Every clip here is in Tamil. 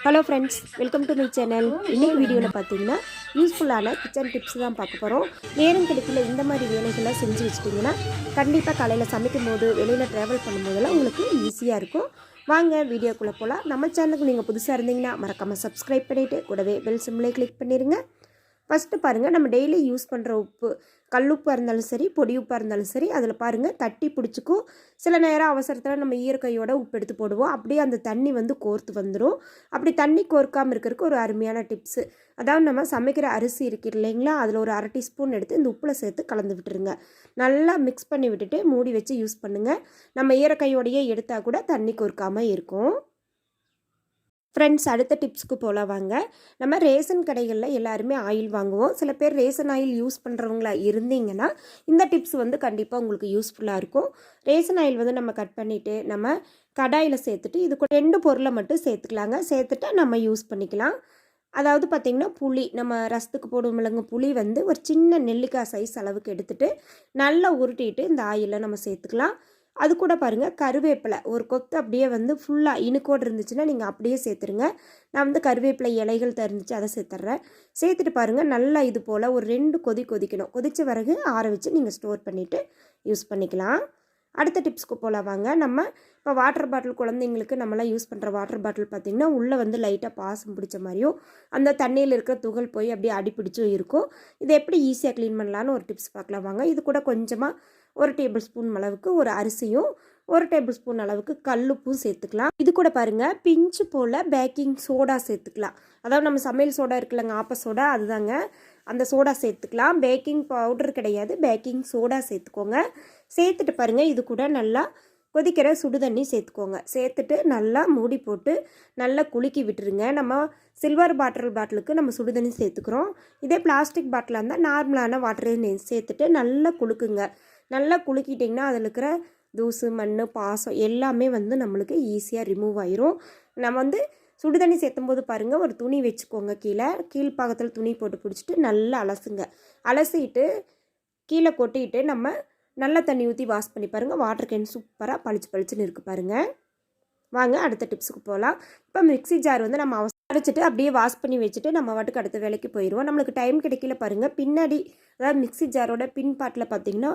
Hello friends, welcome to my channel. இன்றைக்கி வீடியோவில் பார்த்தீங்கன்னா யூஸ்ஃபுல்லான கிச்சன் டிப்ஸ் தான் பார்க்க போகிறோம். நேரம் கிடைக்கல இந்த மாதிரி வேலைகளை செஞ்சு வச்சிட்டிங்கன்னா கண்டிப்பாக காலையில் சமைக்கும் போது வெளியில் ட்ராவல் பண்ணும்போதெல்லாம் உங்களுக்கு ஈஸியாக இருக்கும். வாங்க வீடியோக்குள்ளே போகலாம். நம்ம சேனலுக்கு நீங்கள் புதுசாக இருந்தீங்கன்னா மறக்காமல் சப்ஸ்கிரைப் பண்ணிவிட்டு கூடவே பெல் சிம்லே கிளிக் பண்ணிடுங்க. ஃபஸ்ட்டு பாருங்கள், நம்ம டெய்லி யூஸ் பண்ணுற உப்பு, கல்லுப்பாக இருந்தாலும் சரி, பொடி உப்பாக இருந்தாலும் சரி, அதில் பாருங்கள் கட்டி பிடிச்சிக்கும். சில நேரம் அவசரத்தில் நம்ம ஈரக்கையோட உப்பு எடுத்து போடுவோம், அப்படியே அந்த தண்ணி வந்து கோர்த்து வந்துடும். அப்படி தண்ணி கோர்க்காமல் இருக்கிறதுக்கு ஒரு அருமையான டிப்ஸு, அதாவது நம்ம சமைக்கிற அரிசி இருக்குது இல்லைங்களா, அதில் ஒரு 1/2 டீஸ்பூன் எடுத்து இந்த உப்பில் சேர்த்து கலந்து விட்டுருங்க. நல்லா மிக்ஸ் பண்ணி விட்டுட்டு மூடி வச்சு யூஸ் பண்ணுங்கள். நம்ம ஈரக்கையோடையே எடுத்தால் கூட தண்ணி கோர்க்காமல் இருக்கும். ஃப்ரெண்ட்ஸ், அடுத்த டிப்ஸுக்கு போகலாம் வாங்க. நம்ம ரேஷன் கடைகளில் எல்லாருமே ஆயில் வாங்குவோம். சில பேர் ரேஷன் ஆயில் யூஸ் பண்ணுறவங்களா இருந்தீங்கன்னா இந்த டிப்ஸ் வந்து கண்டிப்பாக உங்களுக்கு யூஸ்ஃபுல்லாக இருக்கும். ரேஷன் ஆயில் வந்து நம்ம கட் பண்ணிவிட்டு நம்ம கடாயில் சேர்த்துட்டு இது கூட 2 பொருளை மட்டும் சேர்த்துக்கலாங்க. சேர்த்துட்டு நம்ம யூஸ் பண்ணிக்கலாம். அதாவது பார்த்திங்கன்னா புளி, நம்ம ரசத்துக்கு போடுவோம் இல்லைங்க, புளி வந்து ஒரு சின்ன நெல்லிக்காய் சைஸ் அளவுக்கு எடுத்துகிட்டு நல்லா உருட்டிட்டு இந்த ஆயிலில் நம்ம சேர்த்துக்கலாம். அது கூட பாருங்கள் கருவேப்பிலை ஒரு கொத்து அப்படியே வந்து ஃபுல்லாக இனுக்கோடு இருந்துச்சுன்னா நீங்கள் அப்படியே சேர்த்துருங்க. நான் வந்து கருவேப்பிலை இலைகள் தருந்துச்சு அதை சேர்த்துட்றேன். சேர்த்துட்டு பாருங்கள் நல்லா இது போல் ஒரு 2 கொதிக்கணும். கொதித்த பிறகு ஆற வச்சு நீங்கள் ஸ்டோர் பண்ணிவிட்டு யூஸ் பண்ணிக்கலாம். அடுத்த டிப்ஸ்க்கு போகலாம் வாங்க. நம்ம இப்போ வாட்டர் பாட்டில் குழந்தைங்களுக்கு நம்மளாம் யூஸ் பண்ணுற வாட்டர் பாட்டில் பார்த்திங்கன்னா உள்ளே வந்து லைட்டாக பாசம் பிடிச்ச மாதிரியும் அந்த தண்ணியில் இருக்கிற துகள் போய் அப்படியே அடிப்பிடிச்சும் இருக்கும். இதை எப்படி ஈஸியாக க்ளீன் பண்ணலான்னு ஒரு டிப்ஸ் பார்க்கலாம் வாங்க. இது கூட கொஞ்சமாக 1 டேபிள் ஸ்பூன் அளவுக்கு ஒரு அரிசியும் 1 டேபிள் ஸ்பூன் அளவுக்கு கல்லுப்பும் சேர்த்துக்கலாம். இது கூட பாருங்கள் பிஞ்சு போல் பேக்கிங் சோடா சேர்த்துக்கலாம். அதாவது நம்ம சமையல் சோடா இருக்குல்லங்க, ஆப்ப சோடா, அதுதாங்க அந்த சோடா சேர்த்துக்கலாம். பேக்கிங் பவுடர் கிடையாது, பேக்கிங் சோடா சேர்த்துக்கோங்க. சேர்த்துட்டு பாருங்கள் இது கூட நல்லா கொதிக்கிற சுடு தண்ணி சேர்த்துக்கோங்க. சேர்த்துட்டு நல்லா மூடி போட்டு நல்லா குலுக்கி விட்டுருங்க. நம்ம சில்வர் பாட்டிலுக்கு நம்ம சுடு தண்ணி சேர்த்துக்கிறோம். இதே பிளாஸ்டிக் பாட்டிலாக இருந்தால் நார்மலான வாட்டரை சேர்த்துட்டு நல்லா குலுக்குங்க. நல்லா குலுக்கிட்டிங்கன்னா அதில் இருக்கிற தூசு, மண், பாசம் எல்லாமே வந்து நம்மளுக்கு ஈஸியாக ரிமூவ் ஆயிரும். நம்ம வந்து சுடு தண்ணி சேர்த்தும் போது பாருங்கள் ஒரு துணி வச்சுக்கோங்க. கீழ்ப்பாகத்தில் துணி போட்டு பிடிச்சிட்டு நல்லா அலசுங்க. அலசிட்டு கீழே கொட்டிட்டு நம்ம நல்ல தண்ணி ஊற்றி வாஷ் பண்ணி பாருங்கள். வாட்டர் கேன் சூப்பராக பளிச்சுன்னு இருக்குது பாருங்கள். வாங்க அடுத்த டிப்ஸுக்கு போகலாம். இப்போ மிக்ஸி ஜார் வந்து நம்ம அரைச்சிட்டு அப்படியே வாஷ் பண்ணி வச்சுட்டு நம்ம வாட்டுக்கு அடுத்த வேலைக்கு போயிடுவோம். நம்மளுக்கு டைம் கிடைக்கல பாருங்கள். பின்னாடி அதாவது மிக்ஸி ஜாரோட பின்பாட்டில் பார்த்திங்கன்னா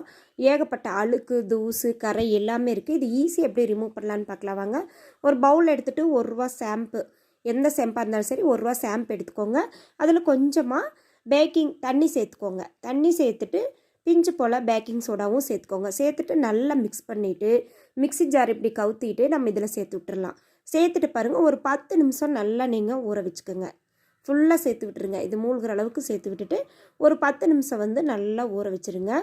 ஏகப்பட்ட அழுக்கு, தூசு, கரை எல்லாமே இருக்குது. இது ஈஸி எப்படி ரிமூவ் பண்ணலான்னு பார்க்கலாம் வாங்க. ஒரு பவுல் எடுத்துகிட்டு ₹1 ஷாம்பு, எந்த ஷாம்பாக இருந்தாலும் சரி ₹1 ஷாம்பு எடுத்துக்கோங்க. அதில் கொஞ்சமாக பேக்கிங் தண்ணி சேர்த்துக்கோங்க. தண்ணி சேர்த்துட்டு பிஞ்சு போல் பேக்கிங் சோடாவும் சேர்த்துக்கோங்க. சேர்த்துட்டு நல்லா மிக்ஸ் பண்ணிவிட்டு மிக்ஸி ஜார் இப்படி கவுத்திட்டு நம்ம இதில் சேர்த்து விட்டுறலாம். சேர்த்துட்டு பாருங்கள் ஒரு 10 நிமிஷம் நல்லா நீங்கள் ஊற வச்சுக்கோங்க. ஃபுல்லாக சேர்த்து விட்டுருங்க. இது மூழ்கிற அளவுக்கு சேர்த்து விட்டுட்டு ஒரு 10 நிமிஷம் வந்து நல்லா ஊற வச்சுருங்க.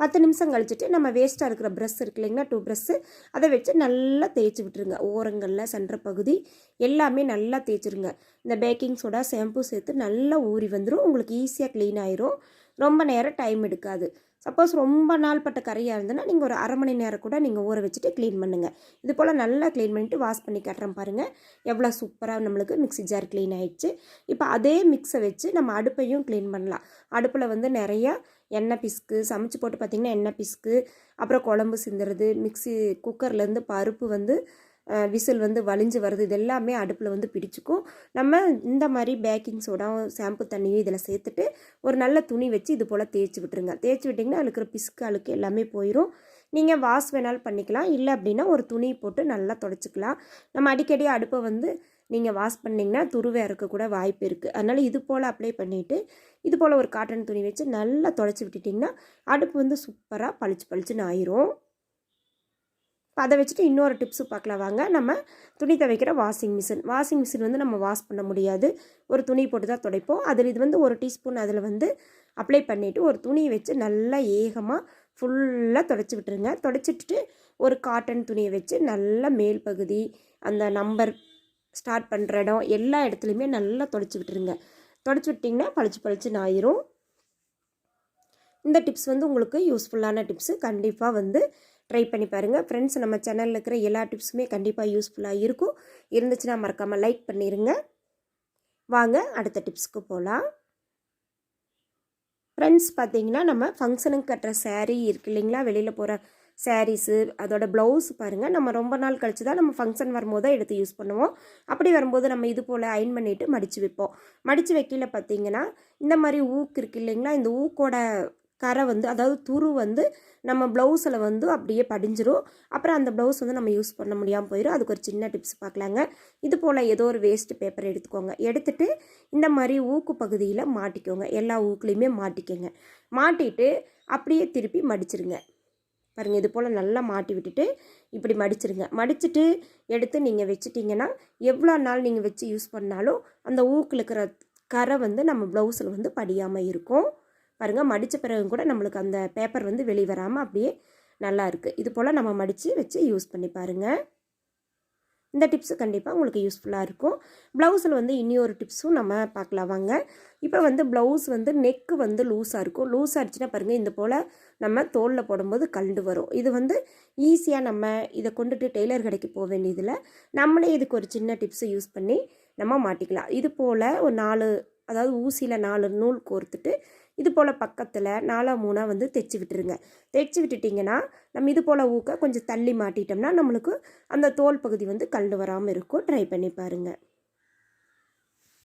10 நிமிஷம் கழிச்சிட்டு நம்ம வேஸ்ட்டாக இருக்கிற ப்ரஷ் இருக்கு இல்லைங்களா, 2 ப்ரஷ்ஷு, அதை வச்சு நல்லா தேய்ச்சி விட்டுருங்க. ஓரங்களில் சென்ற பகுதி எல்லாமே நல்லா தேய்ச்சிருங்க. இந்த பேக்கிங் சோடா ஷாம்பு சேர்த்து நல்லா ஊறி வந்துடும். உங்களுக்கு ஈஸியாக க்ளீன் ஆயிரும். ரொம்ப நேரம் டைம் எடுக்காது. சப்போஸ் ரொம்ப நாள் பட்ட கரையாக இருந்ததுன்னா நீங்கள் ஒரு 1/2 மணி நேரம் கூட நீங்கள் ஊற வச்சுட்டு க்ளீன் பண்ணுங்கள். இது போல் நல்லா க்ளீன் பண்ணிவிட்டு வாஷ் பண்ணி காட்டுறேன் பாருங்கள். எவ்வளோ சூப்பராக நம்மளுக்கு மிக்ஸி ஜார் க்ளீன் ஆகிடுச்சு. இப்போ அதே மிக்ஸை வச்சு நம்ம அடுப்பையும் க்ளீன் பண்ணலாம். அடுப்பில் வந்து நிறையா எண்ணெய் பிசுக்கு சமைச்சு போட்டு பார்த்திங்கன்னா எண்ணெய் பிசுக்கு, அப்புறம் குழம்பு சிந்துறது, மிக்ஸி குக்கர்லேருந்து பருப்பு வந்து விசில் வந்து வலிஞ்சு வருது, இது எல்லாமே அடுப்பில் வந்து பிடிச்சிக்கும். நம்ம இந்த மாதிரி பேக்கிங் சோடா ஷாம்பு தண்ணியும் இதில் சேர்த்துட்டு ஒரு நல்ல துணி வச்சு இது போல் தேய்ச்சி விட்டுருங்க. தேய்ச்சி விட்டிங்கன்னா அதில் இருக்கிற பிசுக்கு அழுக்கு எல்லாமே போயிடும். நீங்கள் வாஷ் வேணாலும் பண்ணிக்கலாம், இல்லை அப்படின்னா ஒரு துணி போட்டு நல்லா துடைச்சிக்கலாம். நம்ம அடிக்கடி அடுப்பை வந்து நீங்கள் வாஷ் பண்ணிங்கன்னா துருவே இருக்கக்கூட வாய்ப்பு இருக்குது. அதனால் இது போல் அப்ளை பண்ணிவிட்டு இது போல் ஒரு காட்டன் துணி வச்சு நல்லா துடைச்சி விட்டுட்டிங்கன்னா அடுப்பு வந்து சூப்பராக பளிச்சுன்னு ஆயிரும். இப்போ அதை வச்சுட்டு இன்னொரு டிப்ஸு பார்க்கலாம் வாங்க. நம்ம துணி துவைக்கிற வாஷிங் மிஷின் வந்து நம்ம வாஷ் பண்ண முடியாது, ஒரு துணி போட்டு தான் துடைப்போம். அதில் இது வந்து 1 டீஸ்பூன் அதில் வந்து அப்ளை பண்ணிவிட்டு ஒரு துணியை வச்சு நல்லா ஏகமாக ஃபுல்லாக துடைச்சி விட்டுருங்க. துடைச்சிட்டு ஒரு காட்டன் துணியை வச்சு நல்லா மேல் பகுதி, அந்த நம்பர் ஸ்டார்ட் பண்ணுற இடம் எல்லா இடத்துலையுமே நல்லா துடைச்சி விட்டுருங்க. துடைச்சி விட்டிங்கன்னா பளிச்சுன்னு ஆயிரும். இந்த டிப்ஸ் வந்து உங்களுக்கு யூஸ்ஃபுல்லான டிப்ஸு. கண்டிப்பாக வந்து ட்ரை பண்ணி பாருங்கள் ஃப்ரெண்ட்ஸ். நம்ம சேனலில் இருக்கிற எல்லா டிப்ஸுமே கண்டிப்பாக யூஸ்ஃபுல்லாக இருக்கும். இருந்துச்சுன்னா மறக்காமல் லைக் பண்ணிடுங்க. வாங்க அடுத்த டிப்ஸுக்கு போகலாம். ஃப்ரெண்ட்ஸ், பார்த்திங்கன்னா நம்ம ஃபங்க்ஷனுக்கு கட்டுற சேரீ இருக்குது இல்லைங்களா, வெளியில் போகிற சாரீஸு அதோட ப்ளவுஸ் பாருங்கள், நம்ம ரொம்ப நாள் கழிச்சு தான் நம்ம ஃபங்க்ஷன் வரும்போது தான் எடுத்து யூஸ் பண்ணுவோம். அப்படி வரும்போது நம்ம இது போல் அயன் பண்ணிவிட்டு மடித்து வைப்போம். மடித்து வைக்கல பார்த்திங்கன்னா இந்த மாதிரி ஊக்கு இருக்குது இல்லைங்களா, இந்த ஊக்கோட கரை வந்து அதாவது துரு வந்து நம்ம ப்ளவுஸில் வந்து அப்படியே படிஞ்சிரும். அப்புறம் அந்த ப்ளவுஸ் வந்து நம்ம யூஸ் பண்ண முடியாமல் போயிடும். அதுக்கு ஒரு சின்ன டிப்ஸ் பார்க்கலாங்க. இது போல் ஏதோ ஒரு வேஸ்ட் பேப்பர் எடுத்துக்கோங்க. எடுத்துகிட்டு இந்த மாதிரி ஊக்கு பகுதியில் மாட்டிக்கோங்க. எல்லா ஊக்குலேயுமே மாட்டிக்கோங்க. மாட்டிட்டு அப்படியே திருப்பி மடிச்சிருங்க. பாருங்கள், இது போல் நல்லா மாட்டி விட்டுட்டு இப்படி மடிச்சிருங்க. மடிச்சுட்டு எடுத்து நீங்கள் வச்சிட்டிங்கன்னா எவ்வளோ நாள் நீங்கள் வச்சு யூஸ் பண்ணாலும் அந்த ஊக்கில் இருக்கிற கரை வந்து நம்ம ப்ளவுஸில் வந்து படியாமல் இருக்கும். பாருங்கள், மடித்த பிறகு கூட நம்மளுக்கு அந்த பேப்பர் வந்து வெளியே வராமல் அப்படியே நல்லா இருக்குது. இது போல் நம்ம மடித்து வச்சு யூஸ் பண்ணி பாருங்கள். இந்த டிப்ஸு கண்டிப்பாக உங்களுக்கு யூஸ்ஃபுல்லாக இருக்கும். ப்ளவுஸில் வந்து இன்னொரு டிப்ஸும் நம்ம பார்க்கலாம் வாங்க. இப்போ வந்து ப்ளவுஸ் வந்து நெக்கு வந்து லூஸாக இருக்கும். லூஸாக இருந்துச்சுன்னா பாருங்கள், இந்த போல் நம்ம தோலில் போடும்போது கழண்டு வரும். இது வந்து ஈஸியாக நம்ம இதை கொண்டுட்டு டெய்லர் கடைக்கு போக வேண்டியதில் நம்மளே இதுக்கு ஒரு சின்ன டிப்ஸை யூஸ் பண்ணி நம்ம மாட்டிக்கலாம். இது போல் ஒரு 4 அதாவது ஊசியில் 4 நூல் கோர்த்துட்டு இது போல் பக்கத்தில் 4 3 வந்து தைச்சி விட்டுருங்க. தைச்சி விட்டுட்டிங்கன்னா நம்ம இது போல் ஊக்க கொஞ்சம் தள்ளி மாட்டிட்டோம்னா நம்மளுக்கு அந்த தோல் பகுதி வந்து கழண்டு வராமல் இருக்கும். ட்ரை பண்ணி பாருங்கள்.